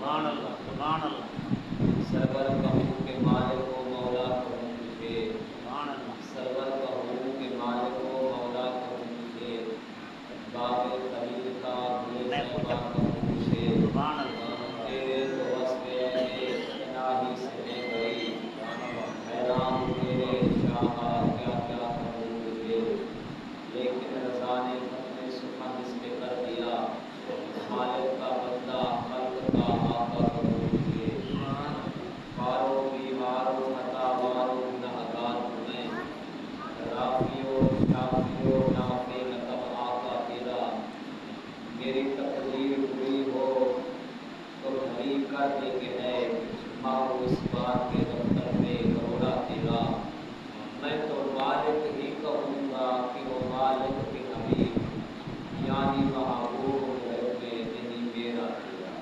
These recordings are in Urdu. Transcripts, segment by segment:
سبحان اللہ سبحان اللہ سرور کہوں کہ مالک و مولا کہوں تجھے، سبحان اللہ سرور کہوں کہ مالک و مولا کہوں تجھے، باب خلیل کا گل میں صحبا پوچھا کہوں تجھے، سبحان اللہ تیرے تو وصف ہے الہی سے میں بری، ہے نام تیرے شاہ کیا کیا کہوں تجھے، لیکن رضا نے ختم سخن اس پہ کر دیا، مالک کا بندہ خلق کا آقا کہوں تجھے، مارو بیمارو عطا وارو گنہگار ہوں میں، رافیو شافیو نافع لقب آقا تیرا، میری تقدیر بری ہو تو بھلی کر دے کہ ہے ماؤ اس بات کے دفتر میں کروڑا تیرا، میں تو مالک ہی کہوں گا کہ وہ مالک کے حبیب، یعنی محبوب غیب میں نہیں میرا تیرا۔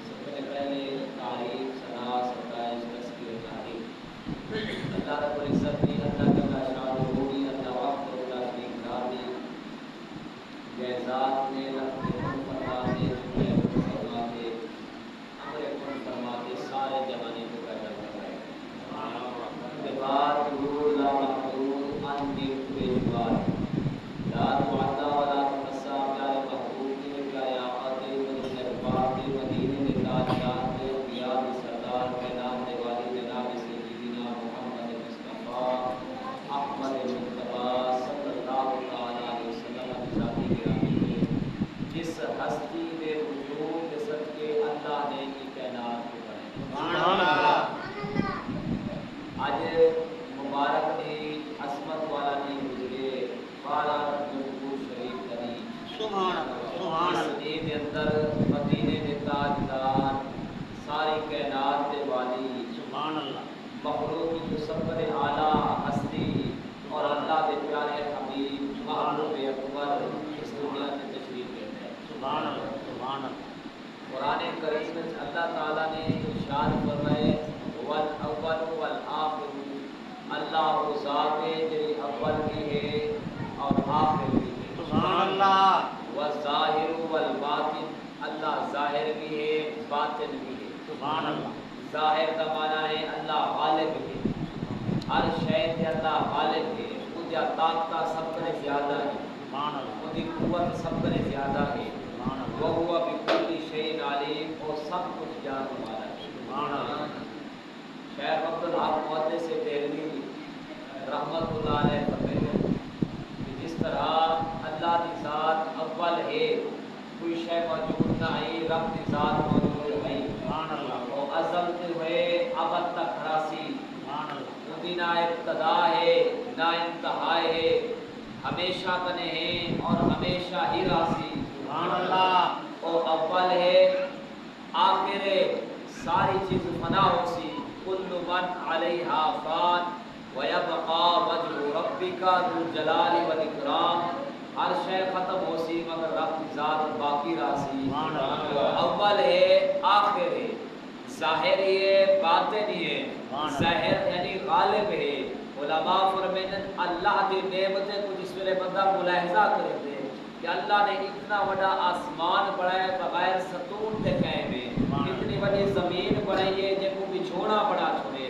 سب سے پہلے تعریف ثنا ستائش تذکیر تعریف اللہ رب العزت کی، اللہ جل شانہ کی، اللہ وحدہ لا شریک ذات کی، یہ ذات نے لفظ کن فرماتے جملے کن فرماتے امر کن فرماتے سارے جہانی کو پیدا کرائے، ان کے بعد حضور لا محدود ان بے شمار لا تعدی ولا تحصى پیارے محبوب کے پیارے آقا کے مدینہ پاک کے مدینے کے تاجدار کے انبیاء کے سردار کائنات والی جناب سیدنا محمد مصطفیٰ احمد مجتبی صلی اللہ تعالی علیہ وسلم کی ذاتی گرامی کے، جس ہستی میں وجود کے صدقے اللہ نے کی کائنات کو سبحان بنایا۔ اللہ آج مبارک دی عصمت والا نہیں گزرے بارہ رجب شریف کا نہیں، سبحان اللہ سبحان اس اللہ دین دے اندر مدینے دے تاجدار ساری کائنات دے والی سبحان اللہ مخلوق کی جو سب سے اعلیٰ ہستی اور اللہ دے پیارے حبیب محبوب اکبر اس دنیا میں تشریف لیتے ہیں۔ سبحان اللہ سبحان اللہ قرآن کریم میں اللہ تعالیٰ نے ارشاد فرمائے والاول والآخر، اللہ وہ ذات ہے جی اول بھی ہے اور آخر بھی ہے، سبحان اللہ والظاہر والباطن، اللہ ظاہر بھی ہے باطن بھی ہے، سبحان اللہ ظاہر کا معنی ہے اللہ غالب ہے، ہر شے تے اللہ غالب ہے، اس کی طاقت سب سے زیادہ ہے، سبحان اللہ اس کی قوت سب سے زیادہ ہے، سبحان اللہ وہو بکل شیء علیم، اور سب کچھ جاننے والا ہے۔ سبحان اللہ شیخ عبدالحق محدث سے دہلوی رحمت اللہ علیہ فرماتے کہ جس طرح اللہ کی ذات اول ہے، کوئی شے موجود نہ ہے، رب کی ذات موجود ہے، سبحان اللہ اور ازل سے ہوئے ابد تک راسی، سبحان اللہ ان کی نہ ابتدا ہے نہ انتہا ہے، ہمیشہ کنے ہیں اور ہمیشہ ہی راسی، سبحان اللہ اور اول ہے آخر ہے، ساری چیز فنا ہو سی، کل من علیہا فان ویبقى وجہ ربک ذو الجلال والاکرام، ہر شے ختم ہو سی مگر رب کی ذات باقی راسی، اول ہے آخر ہے، ظاہر ہے باطن ہے، ظاہر یعنی غالب ہے۔ علماء فرمائیں اللہ کی نعمتیں کو جس ویلے بندہ ملاحظہ کرے دے کہ اللہ نے اتنا بڑا آسمان بنایا بغیر ستون تے قائم ہے، اتنی بڑی زمین بنائی ہے جن کو بچھونا پڑا چھوڑے،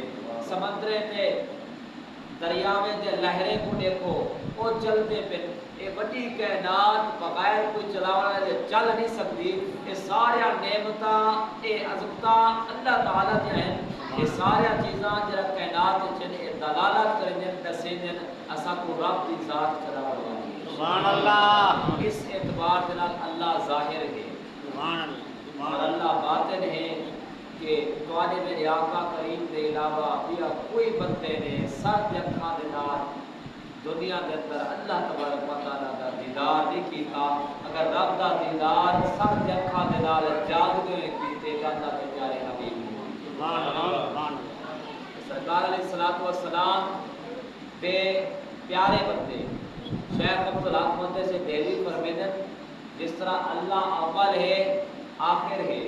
سمندرے تے دریاوے تے لہریں کو دیکھو وہ چلتے پہ، یہ بڑی کائنات بغیر کوئی چلاونا دے چل نہیں سکتی، یہ سارے نعمتاں یہ عظمتاں اللہ تعالیٰ دے ہیں، یہ سارے چیزاں جڑا کائنات چن دلالت کرنے دسے دن اسا کو رب دی ذات چلا رہی ہے۔ سبحان اللہ اس اعتبار دے اللہ ظاہر ہے سبحان اللہ اور اللہ باطن ہے کہ تواڈے میرے آقا کریم دے علاوہ بیا کوئی بندے نے سر دے اکھاں دے نال دنیا دے اندر اللہ تبارک و تعالی دا دیدار نہیں کیتا، اگر رب دا دیدار سر دے اکھاں دے نال جاگدے ہوئے کیتے گا اللہ دے پیارے حبیب سبحان اللہ سبحان اللہ سرکار علیہ الصلوۃ والسلام دے پیارے بندے شیخ عبدالحق محدث سے دہلوی فرمیدن جس طرح اللہ اول ہے آخر ہے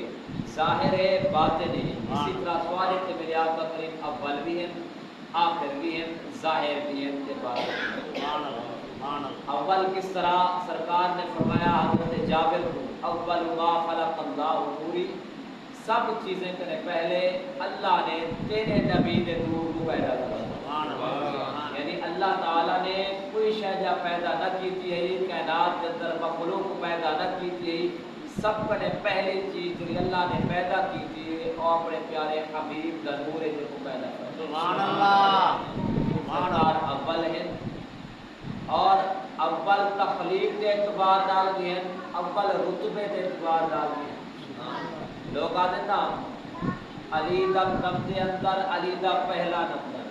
ظاہر ہے باطن ہے، اسی طرح سوال ہے کہ میرے آقا کریم اول بھی ہیں آخر بھی ہیں ظاہر بھی ہیں تے باطن بھی ہیں۔ اول کس طرح سرکار نے فرمایا حضرت جابر کو اول ما خلق اللہ نوری سب چیزیں کرنے پہلے اللہ نے تیرے نبی نے نور کو پیدا کیا سبحان اللہ یعنی اللہ تعالیٰ نے کوئی شے پیدا نہ کی تھی کائنات کے اندر مخلوق کو پیدا نہ کی تھی سب نے پہلی چیز جو اللہ نے پیدا کی تھی اور اپنے پیارے حبیب دا نور کو پیدا کیا سبحان اللہ سرکار اول ہیں اور اول تخلیق کے اعتبار نال بھی ہیں اول رتبے کے اعتبار نال بھی ہیں لوگ آتے نا علی دا دم دے اندر علی دا پہلا نمبر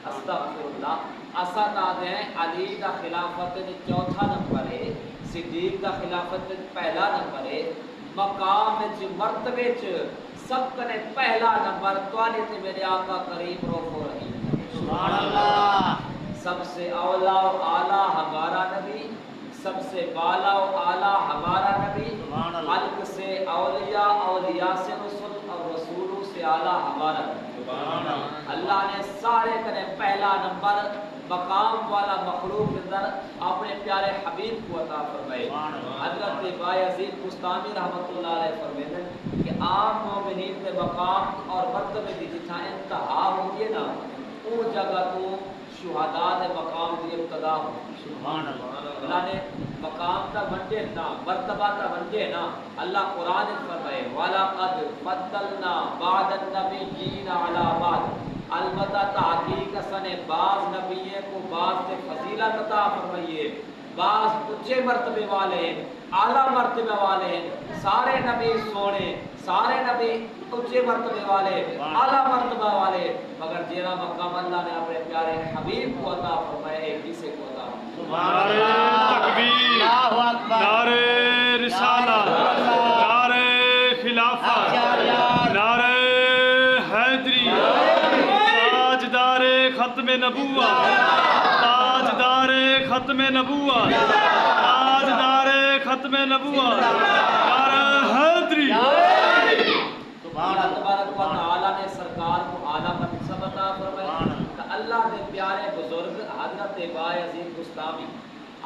استغفر اللہ اسا آتے ہیں علی دا خلافت دے چوتھا نمبر ہے صدیق دا خلافت دے پہلا نمبر ہے مقام وچ مرتبے وچ سب کنے پہلا نمبر تواڈے تے میرے آقا کریم روح ہو رہی سبحان اللہ سب سے اولا و اعلیٰ ہمارا نبی سب سے بالا و اعلیٰ ہمارا نبی سبحان اللہ خلق سے اولیاء اولیاء سے رسول اور رسولوں سے اعلیٰ ہمارا نبی سبحان اللہ اللہ نے سارے کرے پہلا نمبر مقام والا مخلوق کے اندر اپنے پیارے حبیب کو عطا فرمائے حضرت بایزید بستامی رحمۃ اللہ علیہ فرمائے کہ عام مومنین کے مقام اور مرتبے کی جتنا انتہا ہوتی ہے نا وہ جگہ تو شہداء دے مقام دی ابتدا ہو سبحان اللہ اللہ نے مقام تا ونڈے نا مرتبہ تا ونڈے نا اللہ قرآن میں فرمائے وَلَقَدْ فَضَّلْنَا بَعْضَ النَّبِيِّينَ عَلَىٰ بَعْضٍ البتہ تحقیق سن بعض نبیوں کو بعض سے فضیلت عطا فرمائیے بعض اونچے مرتبے والے ہیں اعلیٰ مرتبے والے ہیں سارے نبی سونے سارے نبی اونچے مرتبے والے اعلیٰ مرتبہ والے مگر جیرا مقام اللہ نے اپنے پیارے حبیب کو عطا فرمائے ایک کسے کو عطا سبحان اللہ تکبیر اللہ اکبر نعرہ رسالہ نعرہ خلافت نعرہ حیدری تاجدار ختم نبوت تاجدار ختم نبوت تاجدار ختم نبوت نعرہ حیدری سبحان اللہ اللہ تبارک و تعالی نے سرکار کو اعلیٰ منصب عطا فرمایا کہ اللہ کے پیارے بزرگ حضرت بایزید بستامی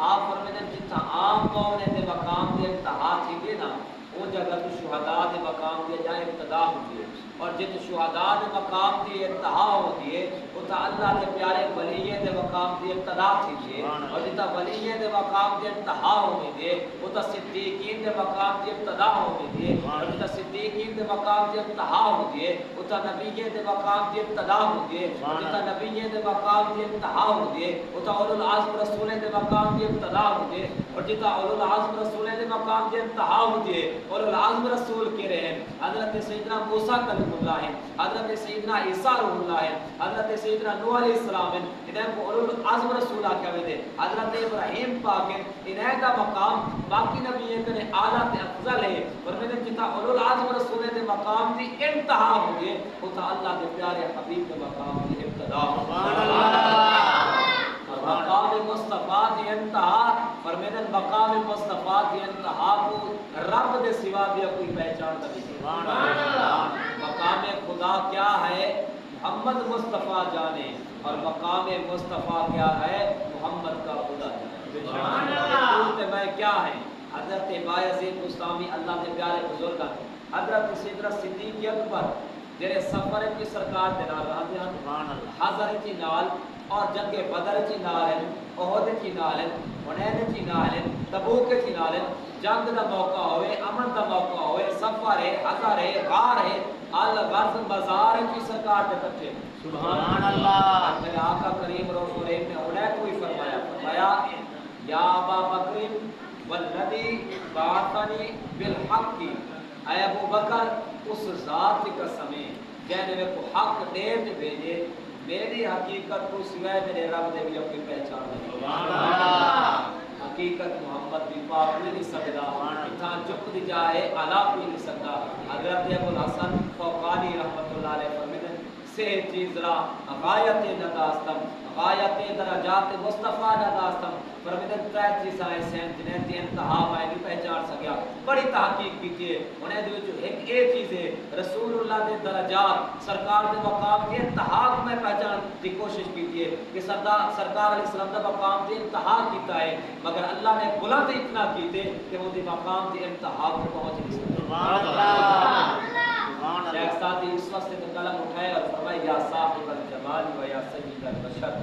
آپ فرماتے ہیں جتنا عام قوم نے دے مقام دے انتہا تھی گے نا وہ جگہ تو شہداء دے مقام دے جائے ابتدا ہوتی ہے اور جت شہداء دے مقام دی انتہا ہوتی ہے وہ تا اللہ دے پیارے ولیے دے مقام دی ابتدا تھی اور جتا ولیے دے مقام دی انتہا ہوتی ہے وہ تا صدیقین دے مقام دی ابتدا ہوتی ہے اور جتا صدیقین دے مقام دی انتہا ہوتی ہے وہ تا نبیے دے مقام دی ابتدا ہوتی ہے اور جتا نبیے دے مقام دی انتہا ہوتی ہے وہ تا اولو العزم رسول دے مقام دی ابتدا ہوتی ہے اور جتا اولو العزم رسول دے مقام دی انتہا ہوتی ہے اولو العزم رسول کے رہے ہیں حضرت سیدنا موسیٰ کلیم اللہ ہے حضرت سیدنا عیسیٰ روح اللہ ہے حضرت سیدنا نوح علیہ السلام ہے انہیں کو اولو العزم رسول کیا ہوئے حضرت ابراہیم پاک ہے انہیں کا مقام باقی نبی کرنے اعلیٰ افضل ہے اور میں نے جتا اولو العزم رسول دے مقام دی انتہا ہوئے وہ تا اللہ کے پیارے حبیب کے مقام دی ابتدا سبحان اللہ مقام مصطفیٰ دی انتہا فرمیدن مقام مصطفیٰ دی انتہا کو رب دے سوا بھی کوئی پہچان نہیں سبحان اللہ مقام خدا کیا ہے محمد مصطفیٰ جانے اور مقام مصطفیٰ کیا ہے محمد کا خدا جانے میں کیا ہے حضرت بایزید بستامی اللہ کے پیارے بزرگ حضرت سیدنا صدیق اکبر جڑے سفر کی سرکار دے نال رہندے ہن سبحان اللہ حضر کی نال اور جنگ بدر کی نال ہیں احد کی نال ہیں حنین کی نال ہیں تبوک کی نال ہیں جنگ دا موقع ہوئے امن دا موقع ہوئے سفر ہے حضر ہے غار ہے الغرض بازار کی سرکار دے کٹے سبحان اللہ میرے آقا کریم رسول نے انہیں کوئی فرمایا یا ابا بکر والذی بعثنی بالحق اے ابو بکر اس ذات کی قسم ہے جن نے کو حق دے کے بھیجے میری حقیقت کو سوائے میرے رب نے بھی اپنی پہچان نہیں سبحان اللہ حقیقت محمد بھی پاک نہیں سکتا اتنا چپ دی جائے علا بھی نہیں سکتا حضرت ابو الحسن فوقانی رحمت اللہ علیہ فرمیدن سے چیز را غایت نداستم غایت درجات مصطفیٰ نداستم فرمیدن ترے چیزاں ایسے ہیں جنہیں تی انتہا میں نہیں پہچان سکیا بڑی تحقیق کیجئے انہیں دیو جو ایک چیز ہے رسول اللہ دے درجات سرکار دے مقام دے انتہا میں پہچان دی کوشش کیجئے کہ سرکار علیہ السلام دے مقام دے انتہا کیتا ہے مگر اللہ نے بلند اتنا کیتے کہ وہ دے مقام دے انتہا کو پہنچ نہیں سکتا سبحان اللہ سبحان اس وقت سے قلم اٹھائے اور فرمائے یا صاحب الجمال و یا سید البشر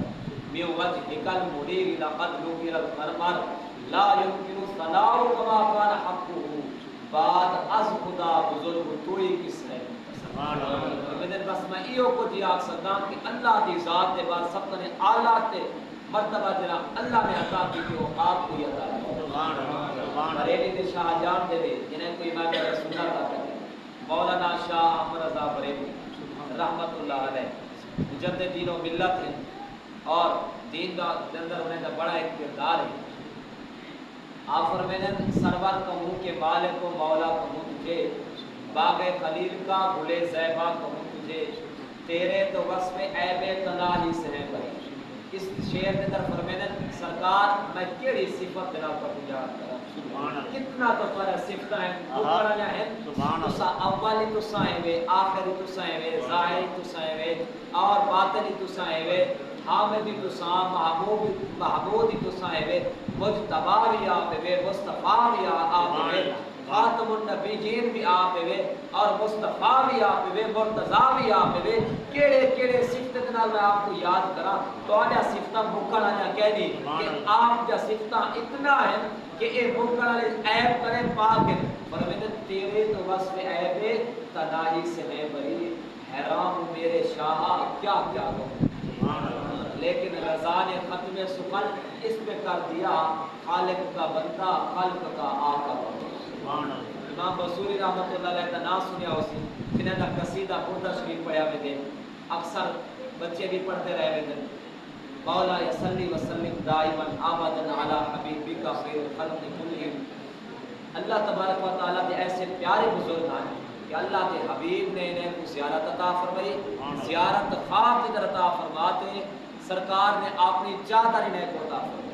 میں وجهك المنیر لقد لقر المرمر لا يمكن ثناء كما كان حقه بعد از خدا بزرگ توئی کس ہے سبحان اللہ میں بس میں ایو کو دی آکھ سکتا کہ اللہ دی ذات دے بعد سب نے اعلیٰ تے مرتبہ جنا اللہ نے عطا کی کہ وہ آپ کو عطا کی سبحان اللہ بریلی دے شاہ جان دے جنہیں کوئی میں سننا تھا کرتے مولانا شاہ احمد رضا بریلی رحمت اللہ علیہ مجدد دین و ملت ہے اور دین کا اندر انہیں کا بڑا ایک کردار ہے آپ فرمائیں سرور کہوں کے مالک کو مولا کہوں تجھے باغ خلیل کا گلے زیبا کہوں تجھے تیرے تو وصف عیب تناہی سے ہے بھائی اس شعر کے اندر فرمائیں سرکار میں کیڑی صفت بنا پر یاد کرا کتنا تو پر صفتیں ہیں اوپر ہیں تسا اولی تسا ہیں آخری تسا ہیں ظاہری تسا ہیں اور باطنی تسا ہیں حامدی تسا محمودی تسا ہیں مجتبا بھی آپ ہیں مصطفیٰ بھی آپ ہیں خاتم النبیین بھی آپ ہیں اور مصطفیٰ بھی آپ ہیں مرتضیٰ بھی آپ ہیں کیڑے کیڑے صفت نال میں آپ کو یاد کرا تو آجا صفتہ مکڑا جا کہہ دی کہ آپ جا صفتہ اتنا ہے کہ اے مکڑا عیب کرے پاک ہے فرمائے تیرے تو وصف عیب تناہی سے ہے بری حیران میرے شاہ کیا کیا کہوں لیکن رضا نے ختم سخن اس پہ کر دیا خالق کا بندہ خلق کا آقا امام بصوری رحمت اللہ علیہ کا نام سنیا اسی جنہیں کا قصیدہ بردہ شریف پڑھا میں دے اکثر بچے بھی پڑھتے رہے میں دے مولا یصلی وسلم دائما آبادن علی حبیبک خیر الخلق کلہم اللہ تبارک و تعالیٰ دے ایسے پیارے بزرگ ہیں کہ اللہ کے حبیب نے انہیں کو زیارت عطا فرمائی زیارت خواب کی در عطا فرماتے سرکار نے اپنی چادر انہیں کو عطا فرمائی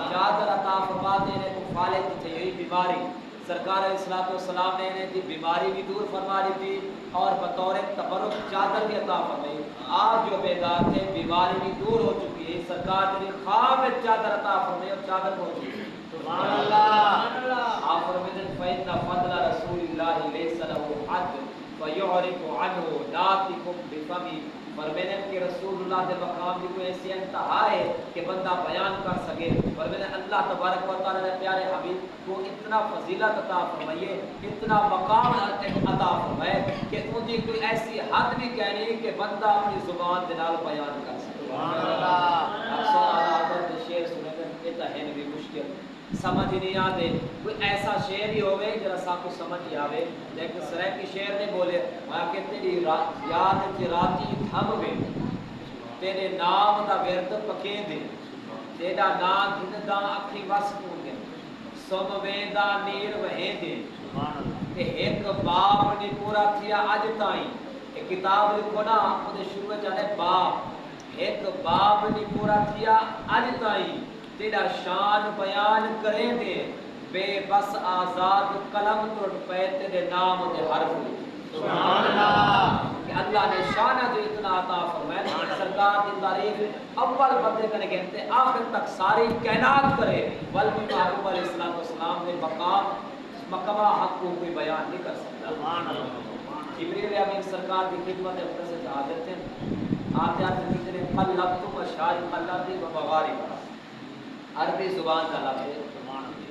چادر عطا فرماتے انہیں کو فالح کی تھی یہی بیماری سرکار علیہ السلام نے انہیں کی بیماری بھی دور فرما لی تھی اور بطور تبرک چادر بھی عطا فرمائی آپ جو بیدار تھے بیماری بھی دور ہو چکی ہے سرکار نے خواب میں چادر عطا فرمائی اور چادر ہو چکی ہے سبحان اللہ آپ فرمائیں فَإِنَّ فَضْلَ رَسُولِ اللَّهِ لَيْسَ لَهُ حَدٌّ فَيُعْرِفُ عَنْهُ نَاطِقٌ بِفَمِهِ فرمائیں کہ رسول اللہ کے مقام کی کوئی ایسی انتہا ہے کہ بندہ بیان کر سکے فرمائیں اللہ تبارک و تعالی نے پیارے حبیب کو اتنا فضیلت عطا فرمائیے اتنا مقام عطا فرمائے کہ ان کی کوئی ایسی حد بھی کہنی کہ بندہ اپنی زبان کے نال بیان کر سکے سبحان اللہ اکثر اعلیٰ شعر سنے گا یہ تو ہے بھی مشکل سمجھ نہیں آتے کوئی ایسا شعر ہی ہوئے جرا سا کو سمجھ ہی آوے لیکن سرے کی شعر نے بولے میں کہ تیری یاد کی راتی تھم وے تیرے نام دا ورد پکے دے تیرا نام گھنداں اکھی وس کون دے سم ویندا نیر وہے دے کہ ایک باب نہیں پورا تھیا اج تائیں ایک کتاب لکھو نا اودے شروع چاہے باب ایک باب نہیں پورا تھیا اج تائیں تیرا شان بیان کریں دے بے بس آزاد قلم ٹوٹ پے تیرے نام دے حرف سبحان اللہ کہ اللہ نے شانہ جو اتنا عطا فرمائے سرکار کی تعریف اول بندے کرنے گئے آخر تک ساری کائنات کرے والمی محبوب علیہ السلام نے مقامہ حق کو کوئی بیان نہیں کر سکتا سبحان اللہ جبریل امین سرکار کی خدمت اپنے سے حاضر تھے آتے آتے کہتے ہیں قلبتم اشاری قلبتی و مغارب عربی زبان کا لفظ ہے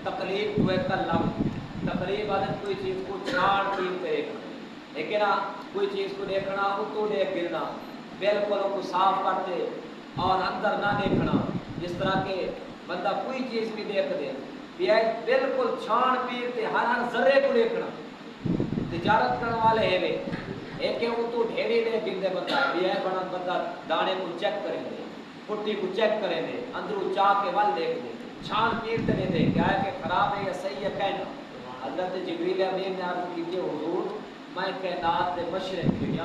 تقلیب ہوئے کا لفظ تقریب آدھے کوئی چیز کو چھاڑ کیل کے دیکھنا لیکن کوئی چیز کو دیکھنا اتو دیکھ گرنا بالکل کو صاف کرتے اور اندر نہ دیکھنا جس طرح کہ بندہ کوئی چیز بھی دیکھ دے بالکل چھان پیر تے ہر ذرے کو دیکھنا تجارت کرنے والے ہے وے ایک اتو ڈھیری دے گندے بندہ بھی ہے بندہ دانے کو چیک کریں دے پھٹی کو چیک کریں دے اندرو چاہ کے ول دیکھ دے چھان پیرتے نہیں دے کیا ہے کہ خراب ہے یا صحیح ہے کہنا حضرت جبریل امین نے عرض کی کہ حضور میں کائنات دے مشرق دنیا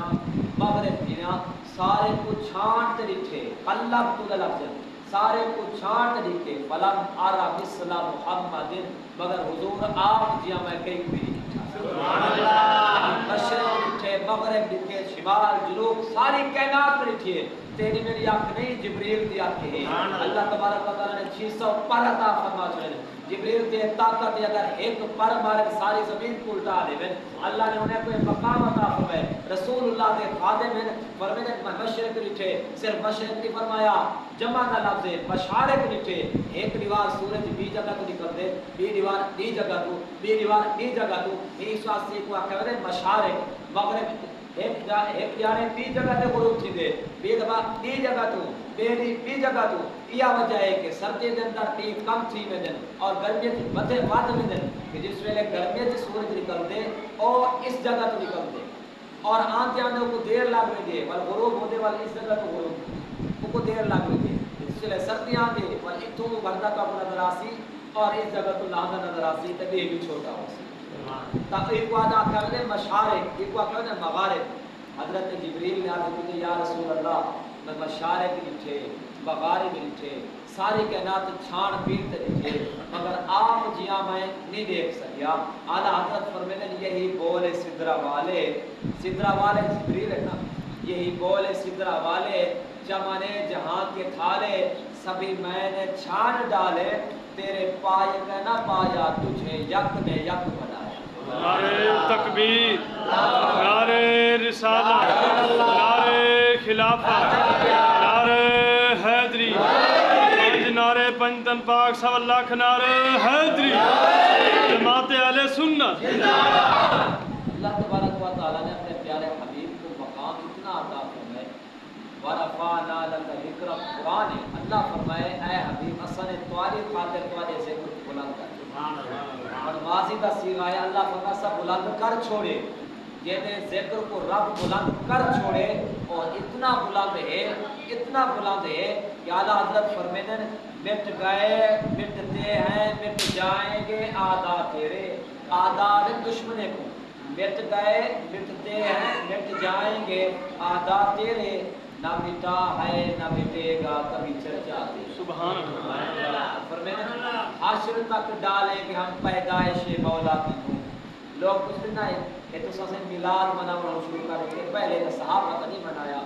مغرب دنیا سارے کو چھانٹ لکھے قلب تو لفظ سارے کو چھانٹ لکھے فلم آرا مثل محمد مگر حضور آپ جیا میں کئی بھی سبحان اللہ مشرق لکھے مغرب ڈٹھے شمال جنوب ساری کائنات میں ڈٹھی ہے تیری میری آنکھ نہیں جبریل کی آنکھ ہے اللہ تبارک و تعالی نے 600 پر عطا فرما چھڑے جبریل تے طاقت اگر ایک پر مارے ساری زمین کو الٹا دے اللہ نے انہیں کوئی مقام عطا فرمائے رسول اللہ دے خادم ہیں فرمایا کہ مشرق ڈٹھے صرف مشرق نہیں فرمایا جمع نہ لفظ ہے مشارق ڈٹھے ایک دیوار سورج بھی جگہ تو نکل دے بھی دیوار بھی جگہ تو بھی دیوار بھی جگہ تو اس واسطے کو کہتے ہیں مشارق مغرب ایک جانے بھی جگہ تے غروب تھی دے بھی دفعہ بھی جگہ تو بھی جگہ تو یہ وجہ ہے کہ سردی دن اندر بھی کم تھی میں دن اور گرمی تھی بدے واد میں دن کہ جس ویلے گرمی سے سورج نکل دے اور اس جگہ تو نکل دے اور آنتے آنے کو دیر لگ رہی دے بل غروب ہونے والے اس جگہ تو غروب کو دیر لگ رہی دے اس ویلے سردی آنے بل اتوں بردہ کا نظر آسی اور اس جگہ تو لاندہ نظر آسی تبھی بھی چھوٹا ہو سی ایک وعدہ کہتے ہیں مشارق ایک وعدہ کہتے ہیں مغارب حضرت جبریل نے عرض کی یا رسول اللہ میں مشارق لٹھے مغارب لٹھے ساری کائنات چھان پین تے لٹھے مگر آپ جیاں میں نہیں دیکھ سکیا اعلیٰ حضرت فرماتے ہیں یہی بول سدرہ والے جبریل ہے نا یہی بول سدرہ والے چمنے جہاں کے تھالے سبھی میں نے چھان ڈالے تیرے پائے کا نہ پایا تجھے یک نے یک بنایا نعرہ تکبیر نعرہ رسالت نعرہ خلافت نعرہ حیدری پنج نعرہ پنجتن پاک سوا لاکھ نعرہ حیدری جماعت اہل سنت اللہ تبارک و تعالی نے اپنے پیارے حبیب کو مقام اتنا عطا فرمائے ورفعنا لک ذکرک قرآن اللہ فرمائے اے حبیب اصل تواری خاطر توارے ذکر بلند کر اور ماضی کا صیغہ ہے اللہ فرمائے سب بلند کر چھوڑے جیسے ذکر کو رب بلند کر چھوڑے اور اتنا بلند ہے کہ اعلیٰ حضرت فرمائے مٹ گئے مٹتے ہیں مٹ جائیں گے آدھا تیرے آدھا دشمنے کو مٹ گئے مٹتے ہیں مٹ جائیں گے آدھا تیرے نہ مٹا ہے نہ مٹے گا کبھی چرچا دے سبحان اللہ فرمائے حشر تک ڈالیں گے ہم پیدائش مولا کی دھوم لوگ کچھ دن آئے کہ تو ساسے میلاد منانا شروع کریں گے پہلے تو صحابہ نے نہیں منایا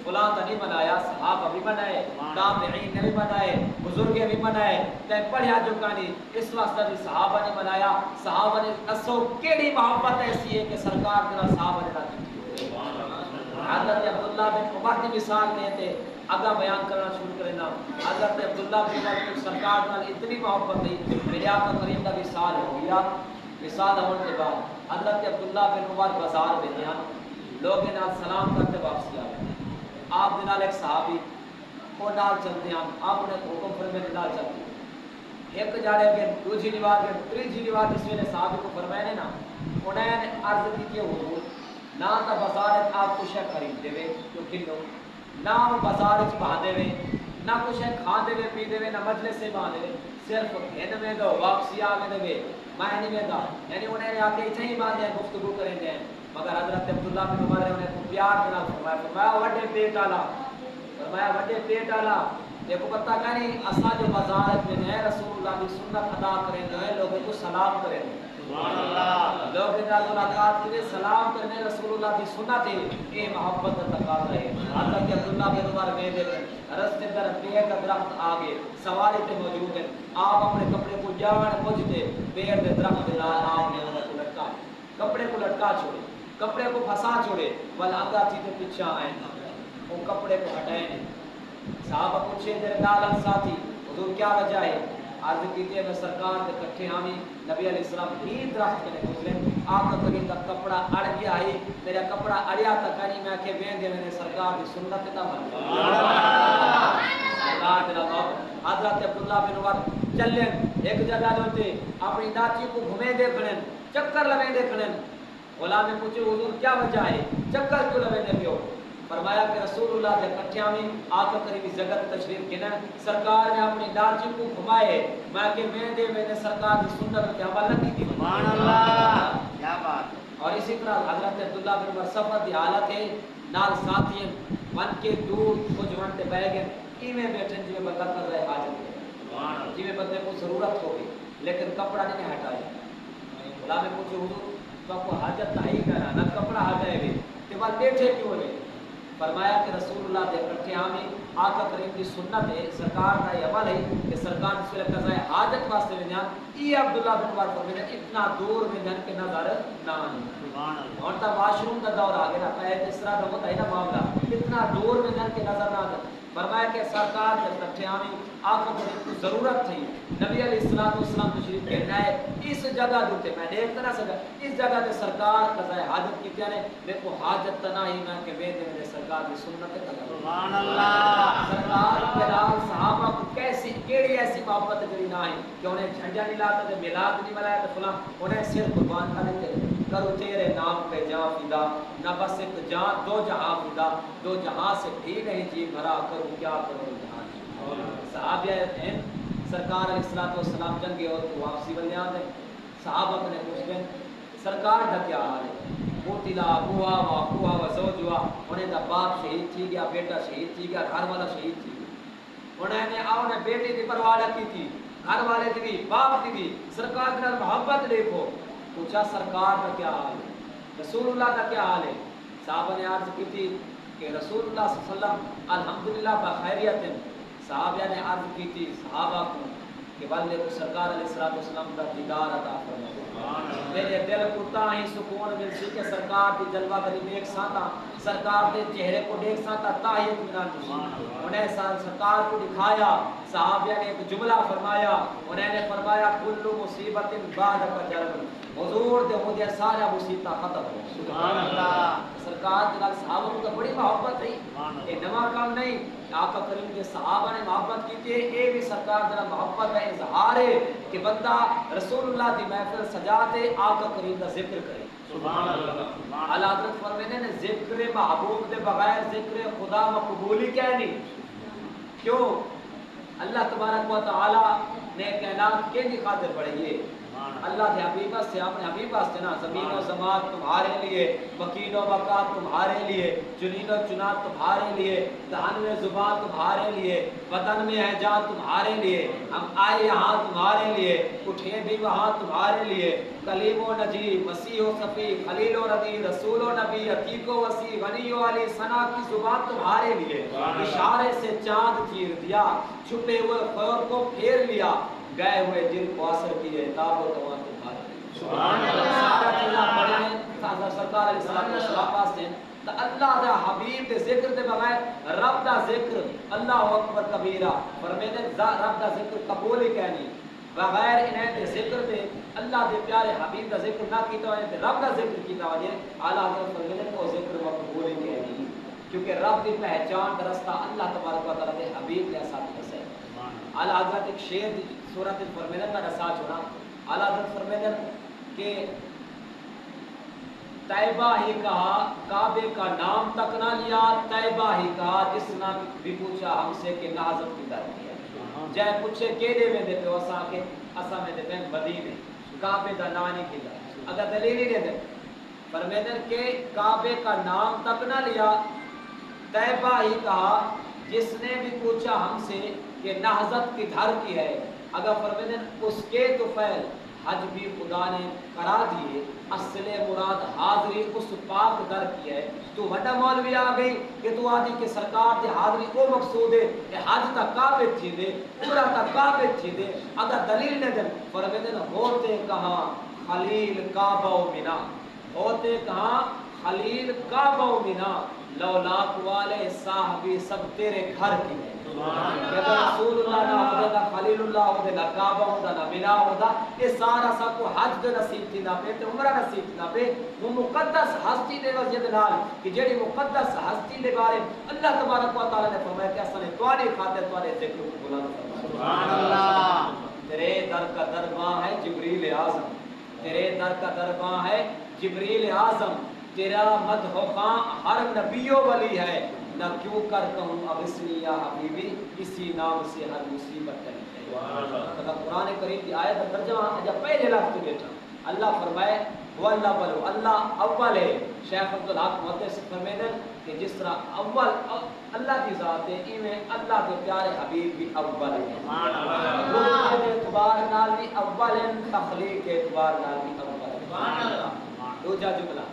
فلاں نے نہیں منایا صحابہ بھی منائے تابعین نے بھی منائے بزرگ بھی منائے تے پڑھیا جو کہانی اس واسطے بھی صحابہ نے منایا صحابہ نے اسو کیڑی محبت ایسی ہے کہ سرکار تیرا صحابہ نے رکھی حضرت عبداللہ بن عمر کی مثال میں تھے اگا بیان کرنا شروع کرنا حضرت عبداللہ بن عمر کی سرکار نال اتنی محبت تھی میرے آقا کریم کا وصال ہو گیا وصال ہونے کے بعد حضرت عبداللہ بن عمر بازار میں گیا لوگ نال سلام کرتے واپس آ گئے آپ نال ایک صحابی وہ نال چلتے ہیں آپ نے حکم فرمائے نال چلتے ایک جاڑے کے دوسری دیوار کے تیسری دیوار جس میں صحابی کو فرمائے نا انہیں نے عرض کی کہ حضور نہ تو بازار آپ کچھ خرید دے جو کلو نہ بازار باندھے ہوئے نہ کچھ کھاندے ہوئے پیندے ہوئے نہ مجلس سے باندھے ہوئے صرف ہن میں دو واپسی آ میں دے میں نہیں میں دا یعنی انہیں نے آ کے اتنے ہی باندھے گفتگو کریں گے مگر حضرت عبداللہ بن عمر نے انہیں کو پیار دینا فرمایا وڈے پیٹ والا فرمایا وڈے پیٹ والا دیکھو پتہ کہیں اسا جو بازار میں ہے رسول اللہ کی سنت ادا کریں گے لوگوں کو سلام کریں گے سبحان اللہ لوگ نال ملاقات کے سلام کرنے رسول اللہ کی سنت ہے یہ محبت کا تقاضا ہے حضرت عبداللہ بن عمر میں دے رستے در پیڑ کا درخت آگے سواری تے موجود ہے آپ اپنے کپڑے کو جان بوجھتے پیڑ دے درخت دے نال آپ نے انہیں کو لٹکا کپڑے کو لٹکا چھوڑے کپڑے کو پھنسا چھوڑے بل آگا چیزیں پیچھے آئیں وہ کپڑے کو ہٹائیں صحابہ پوچھے تیرے نال ساتھی حضور کیا وجہ ہے عرض کیجئے میں سرکار کے کٹھے آمی نبی علیہ السلام ہی درخت کے گزرے آپ کا کریم کا کپڑا اڑ گیا ہے میرا کپڑا اڑیا تک نہیں میں کہ وین دے میں نے سرکار کی سنت تا مان سرکار تیرا حضرت عبداللہ بن عمر چلن ایک جگہ ہوتے اپنی داچی کو گھمے دیکھنے چکر لگے دیکھنے غلام نے پوچھے حضور کیا وجہ ہے چکر کیوں لگے دے پیو فرمایا کہ رسول اللہ کے کٹھیاں میں آقا کریم کی جگت تشریف گنا سرکار نے اپنی داچی کو گھمائے میں کہ میں دے میں نے سرکار کی سنت کے حوالہ کی تھی سبحان اللہ کیا بات اور اسی طرح حضرت عبداللہ بن عمر سفر کی حالت ہے نال ساتھی من کے دور کچھ گھنٹے بہ گئے ایویں بیٹھے جی میں بندہ کر رہے حاجت جی میں بندے کو ضرورت ہوگی لیکن کپڑا نہیں ہٹایا غلام نے پوچھے حضور تو آپ کو حاجت نہیں کرنا نہ کپڑا آ جائے گی کہ بات بیٹھے کیوں لے فرمایا کہ رسول اللہ دے کٹھے ہمیں آقا کریم کی سنت ہے سرکار کا یہ عمل ہے کہ سرکار اس وقت قضائے حاجت واسطے میں جان یہ عبداللہ بن عمر فرمایا اتنا دور میں جان کے نظر نہ آنے اور تا واش روم کا دور آ گیا پہلے اس طرح کا ہوتا ہے نا معاملہ اتنا دور میں جان کے نظر نہ آنے فرمایا کہ سرکار کے کٹھے ہمیں آقا کریم کی ضرورت تھی نبی علیہ السلام تشریف کہنا ہے اس جگہ دوتے میں دیکھتا نہ سکا اس جگہ تے سرکار قضائے حاجت کی کیا نے دیکھو حاجت تنا ہی میں کہ میں دے سرکار کی سنت ہے سبحان اللہ سرکار کے نال صحابہ کو کیسی کیڑی ایسی محبت جڑی نہ ہے کہ انہیں جھنڈا نہیں لاتا تے میلاد نہیں منایا تے فلاں انہیں صرف قربان کر دیتے کرو تیرے نام پہ جاں فدا نہ بس ایک جان دو جہاں فدا دو جہاں سے بھی نہیں جی بھرا کروں کیا کروں جہاں صحابہ ہیں سرکار علیہ السلام جنگے اور واپسی بلیاں دے صحابہ نے پوچھتے سرکار دا کیا حال ہے موتیلا بوا و زوجوا انہیں دا باپ شہید تھی گیا بیٹا شہید تھی گیا گھر والا شہید تھی انہیں نے آؤ نے بیٹی کی پرواہ کی تھی گھر والے کی بھی باپ کی بھی سرکار نے محبت دیکھو پوچھا سرکار کا کیا حال ہے رسول اللہ کا کیا حال ہے صحابہ نے عرض کی تھی کہ رسول اللہ صلی اللہ علیہ وسلم الحمدللہ بخیریت ہیں صحابہ نے عرض کی تھی صحابہ کو کہ والے کو سرکار علیہ السلام کا دیدار عطا فرمائے میرے دل کو تاہی سکون مل سی کہ سرکار کی جلوہ گری دیکھ ساتا سرکار کے چہرے کو دیکھ ساتا تاہی اطمینان ملی انہیں سرکار کو دکھایا صحابہ نے ایک جملہ فرمایا انہیں نے فرمایا کل مصیبت بعد فجر حضور دے مجھے سارا مصیبت ختم ہو سبحان اللہ سرکار کے صحابہ کو بڑی محبت ہے یہ نوا کام نہیں آقا کریم کے صحابہ نے محبت کی تھی اے بھی سرکار کا محبت ہے اظہار ہے کہ بندہ رسول اللہ کی محفل سجاتے آقا کریم کا ذکر کرے سبحان اللہ اعلی حضرت فرماتے ہیں ذکر محبوب دے بغیر ذکر خدا مقبول کیا نہیں کیوں اللہ تبارک و تعالی نے کائنات کے دی خاطر بڑھائیے اللہ کے حبیب سے اپنے حبیب واسطے نا زمین و زمان تمہارے لیے مکین و مکان تمہارے لیے چنین و چنات تمہارے لیے دہن میں زبان تمہارے لیے وطن میں ہے جان تمہارے لیے ہم آئے یہاں تمہارے لیے اٹھے بھی وہاں تمہارے لیے کلیم و نجی مسیح و صفی خلیل و ردی رسول و نبی عتیق و وسیع غنی و علی ثنا کی زبان تمہارے لیے اشارے سے چاند چیر دیا چھپے ہوئے خور کو پھیر لیا گئے ہوئے جن کو اثر کیے تاب و توان تمہارے سبحان اللہ سارا چیزاں پڑھے ہیں سرکار علیہ السلام پاس ہیں تو اللہ دا حبیب دے ذکر دے بغیر رب دا ذکر اللہ اکبر کبیرہ فرمیدے رب دا ذکر قبول ہی کہنی بغیر انہیں دے ذکر دے اللہ دے پیارے حبیب دا ذکر نہ کیتا ہوئے رب دا ذکر کیتا ہوئے اعلیٰ حضرت فرمیدے کو ذکر مقبول ہی کہنی کیونکہ رب دی پہچان کا رستہ اللہ تبارک و تعالیٰ دے حبیب دے ساتھ ہے اعلیٰ حضرت ایک شعر سورۃ فرمیدن کا رساج ہونا اعلیٰ حضرت فرمیدن کہ طیبہ ہی کہا کعبے کا نام تک نہ لیا طیبہ ہی کہا جس نے بھی پوچھا ہم سے کہ نازت کی در کیا جائے پوچھے کیڑے میں دے پہ وسا کے اسا میں دے پہ مدینے کعبے کا نام نہیں کیا اگر دلیل ہی دے دے فرمیدن کہ کعبے کا نام تک نہ لیا طیبہ ہی کہا جس نے بھی پوچھا ہم سے کہ نہضت کی دھر کی ہے اگر فرمیدن اس کے توفیل حج بھی خدا نے کرا دیے اصل مراد حاضری اس پاک در کی ہے تو وڈا مولوی آ گئی کہ تو آدھی کہ سرکار دے حاضری او مقصود ہے کہ حج تک کعبے تھی دے عمرہ تک کعبے تھی دے اگر دلیل نہ دن فرمیدن ہوتے کہاں خلیل کعبہ و منا ہوتے کہاں خلیل کعبہ و منا لولاک والے صاحبی سب تیرے گھر کی ہے کہ رسول اللہ نہ ہوتا دا خلیل اللہ ہوتا دا کعبہ ہوتا دا منا ہوتا یہ سارا سب کو حج دے نصیب تھی نہ پہ عمرہ نصیب تھی نہ پہ وہ مقدس ہستی دے وزید نال کہ جیڑی مقدس ہستی دے بارے اللہ تبارک و تعالی نے فرمایا کہ اصلا تواری خاطر تواری ذکر کو بلند فرمایا سبحان اللہ تیرے در کا درباں ہے جبریل اعظم تیرے در کا درباں ہے جبریل اعظم تیرا مدح خواں ہر نبیوں ولی ہے نہ کیوں کر کہوں اغثنی یا حبیبی اسی نام سے ہر مصیبت ٹلی ہے قرآن کریم کی آیت کا ترجمہ جب پہلے لفظ بیٹھا اللہ فرمائے وہ اللہ بلو اللہ اول ہے شیخ عبدالحق محدث سے فرمیدن کہ جس طرح اول اللہ کی ذات ہے ایویں اللہ کے پیارے حبیب بھی اول ہے روح کے اعتبار نال بھی اول ہے تخلیق کے اعتبار نال بھی اول ہے دوجا جملہ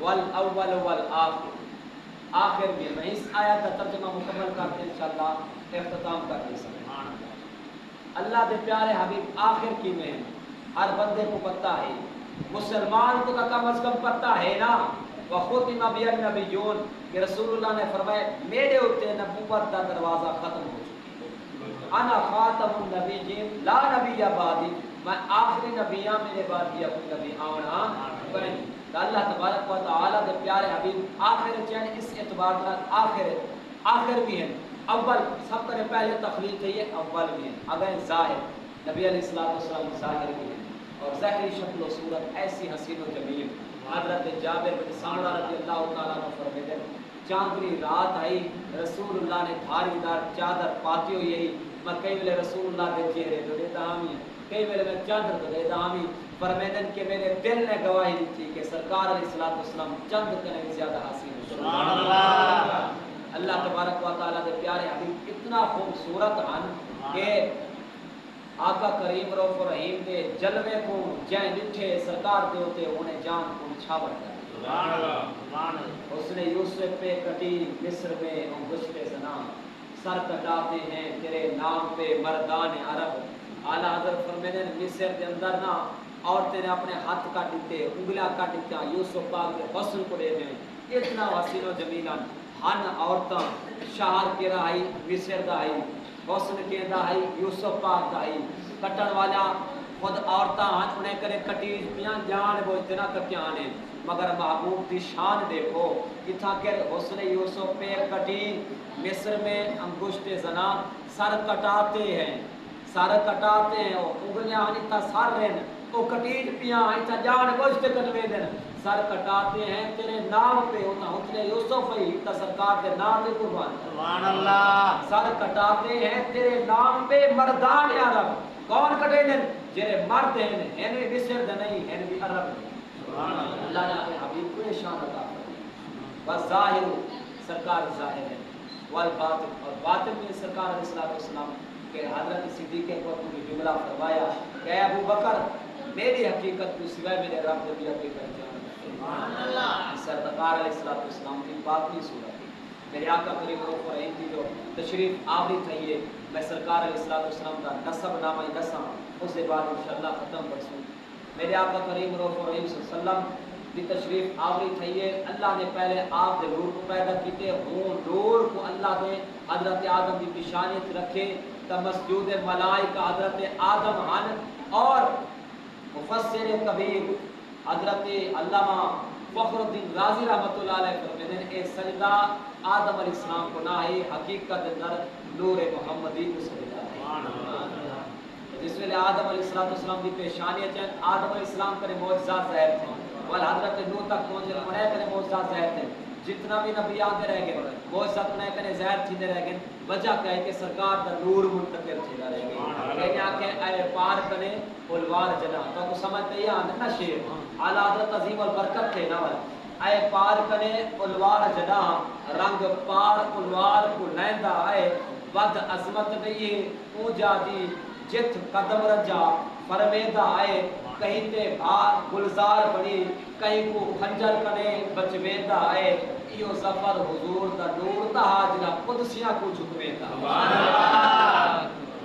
والاول والآخر آخر میں میں اس آیت کا ترجمہ مکمل کرتے ہیں انشاءاللہ اختتام کرتے ہیں اللہ دے پیارے حبیب آخر کی میں ہر بندے کو پتہ ہے مسلمان کو کم از کم پتہ ہے نا وختم بالنبیون کہ رسول اللہ نے فرمایا میرے اوتے نبوت کا دروازہ ختم ہو چکی انا خاتم النبیین لا نبی بعدی میں آخری نبی ہاں میرے بعد بھی کوئی نبی آنا نہیں تو اللہ تبارک و تعالی دے پیارے حبیب آخر چین اس اعتبار کا آخر بھی ہیں اول سب سے پہلے تخلیق ہے یہ اول بھی ہیں اگر ظاہر نبی علیہ الصلوۃ والسلام ظاہر بھی ہیں اور ظاہری شکل و صورت ایسی حسین و جمیل حضرت جابر بن سمرہ رضی اللہ تعالیٰ عنہ فرماتے ہیں چاندنی رات آئی رسول اللہ نے دھاری دار چادر پاتی ہوئی یہی میں کئی ویلے رسول اللہ کے چہرے تو دیتا ہمی کئی ویلے میں چادر تو دیتا ہمی فرماتے ہیں کہ میرے دل نے گواہی دی تھی کہ سرکار علیہ الصلوۃ والسلام چند کرنے زیادہ حسین سبحان اللہ اللہ تبارک و تعالیٰ دے پیارے حبیب اتنا خوبصورت ہن کہ آقا کریم رؤوف رحیم دے جلوے کو جائیں ڈٹھے سرکار دے ہوتے انہیں جان کو چھاور کر سبحان اللہ سبحان اللہ اس نے یوسف پہ کٹی مصر میں انگشت زنا سر کٹاتے ہیں تیرے نام پہ مردان عرب اعلیٰ حضرت فرماتے ہیں مصر کے اندر نا عورتیں نے اپنے ہاتھ کاٹ دیتے انگلیاں کاٹ دیتا یوسف پاک کے حسن کو دے دیں اتنا حسین و جمیلان ہن عورتاں شہر کے رہائی مصر دائی حسن کے دائی یوسف پاک دائی کٹن والا خود عورتاں ہاتھ انہیں کرے کٹیج پیاں جان بوجھتے نہ کٹیانے مگر محبوب دی شان دیکھو اتھا کہ حسن یوسف پہ کٹی مصر میں انگشت زنا سر کٹاتے ہیں انگلیاں اتھا سر رہن وہ کٹیج پیاں اتھا جان بوجھتے کٹوے دن سر کٹاتے ہیں تیرے نام پہ ہوتا حسن یوسف ہی تا سرکار کے نام پہ قربان سبحان اللہ سر کٹاتے ہیں تیرے نام پہ مردان عرب کون کٹے دن جرے مرد ہیں بھی مصر دے نہیں ہیں بھی عرب نہیں اللہ نے اپنے حبیب کو شان عطا فرمائی بس ظاہر سرکار ظاہر ہے والباطن اور باطن میں سرکار علیہ الصلوۃ والسلام کہ حضرت صدیق اکبر کو جملہ فرمایا کہ ابو بکر میری حقیقت کو سوائے میرے رب نے بھی حقیقت جانا سبحان اللہ سرکار علیہ الصلوۃ والسلام کی باطنی صورت میرے آقا کریم رؤوف رحیم کی جو تشریف آوری تھی ہے میں سرکار علیہ الصلوۃ والسلام کا نسب نامہ دساں اس کے بعد انشاءاللہ ختم کرسوں میرے آقا کریم رؤوف رحیم صلی اللہ علیہ وسلم کی تشریف آوری تھی ہے اللہ نے پہلے آپ دے نور کو پیدا کیتے ہوں نور کو اللہ نے حضرت آدم کی پیشانیت رکھے تا مسجود ملائکہ حضرت آدم ہن اور مفسر کبیر حضرت علامہ فخر الدین رازی رحمۃ اللہ علیہ فرماتے ہیں اے سجدہ آدم علیہ السلام کو نہ ہے حقیقت اندر نور محمدی کو سجدہ ہے جس ویلے آدم علیہ السلام کی پیشانیت ہے آدم علیہ السلام کرے معجزات ظاہر تھے اور حضرت نوح تک پہنچے انہیں کرے معجزات ظاہر تھے جتنا بھی نبی آتے رہ گئے معجزات انہیں کرے ظاہر تھے رہ گئے وجہ کیا ہے کہ سرکار دا نور منتقل تھے رہ گئے کہنے آکے اے پار کنے الوار جنا تو کو سمجھتے یہ آنے نا شیر اعلیٰ حضرت عظیم البرکت تھے نا اے پار کنے الوار جنا رنگ پار الوار کو لیندہ آئے ود عظمت نہیں اونجا دی جت قدم رجا فرمیدہ آئے کہیں تے بھار گلزار بڑی کہیں کو خنجر کنے بچویدہ آئے ایو سفر حضور دا نور دا حاجرہ قدسیاں کو جھکویدہ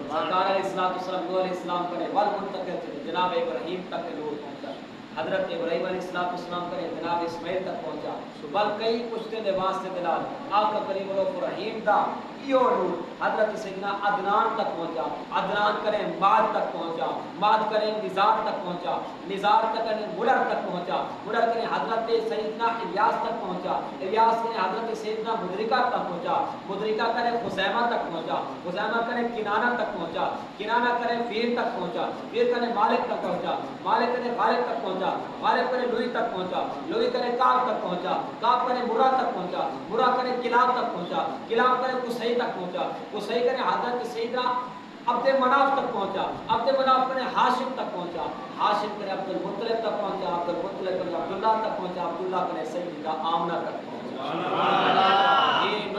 سرکار علیہ السلام نور علیہ السلام کرے والمنتقل جناب ابراہیم تک نور پہنچا حضرت ابراہیم علیہ السلام کرے جناب اسماعیل تک پہنچا بل کئی پشتے دے واسطے دلال آقا کریم رؤوف رحیم دا ایو نور حضرت سیدنا عدنان تک پہنچا عدنان کرے ماد تک پہنچا ماد کرے نزار تک پہنچا نزار تک کرے ملر تک پہنچا ملر کرے حضرت سیدنا الیاس تک پہنچا الیاس کرے حضرت سیدنا مدرکہ تک پہنچا مدرکہ کرے خزیمہ تک پہنچا خزیمہ کرے کنانہ تک پہنچا کنانہ کرے فیر تک پہنچا فیر کرے مالک تک پہنچا مالک کرے غالب تک پہنچا غالب کرے لوئی تک پہنچا لوئی کرے کعب تک پہنچا کعب کرے مرہ تک پہنچا مرہ کرے کلاب تک پہنچا کلاب کرے قصی تک پہنچا قصی کرے حضرت سیدنا عبد مناف تک پہنچا عبد مناف کرے ہاشم تک پہنچا ہاشم کرے عبد المطلب تک پہنچا عبد المطلب کرے عبداللہ تک پہنچا عبداللہ کرے سیدہ آمنہ تک پہنچا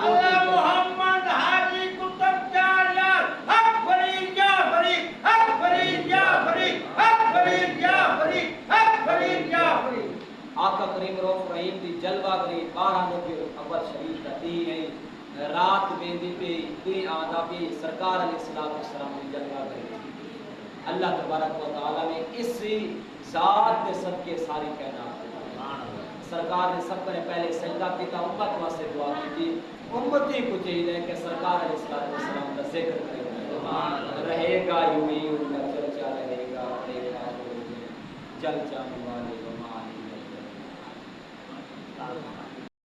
اللہ محمد حاجی کتب جاریار حق فرید جعفری حق فرید جعفری حق فرید جعفری حق فرید جعفری ربیع الاول شریف کا دی ہے رات بیندی پہ دی آدھا پہ سرکار علیہ السلام نے جلوہ کرے اللہ تبارک و تعالیٰ نے اس ذات کے صدقے ساری کائنات سرکار نے سب نے پہلے سجدہ کیا امت واسطے دعا کی تھی امتی کو چاہیے کہ سرکار علیہ السلام کا ذکر کرے رہے گا یوں ہی ان کا چرچا رہے گا دیکھا جل جانے والے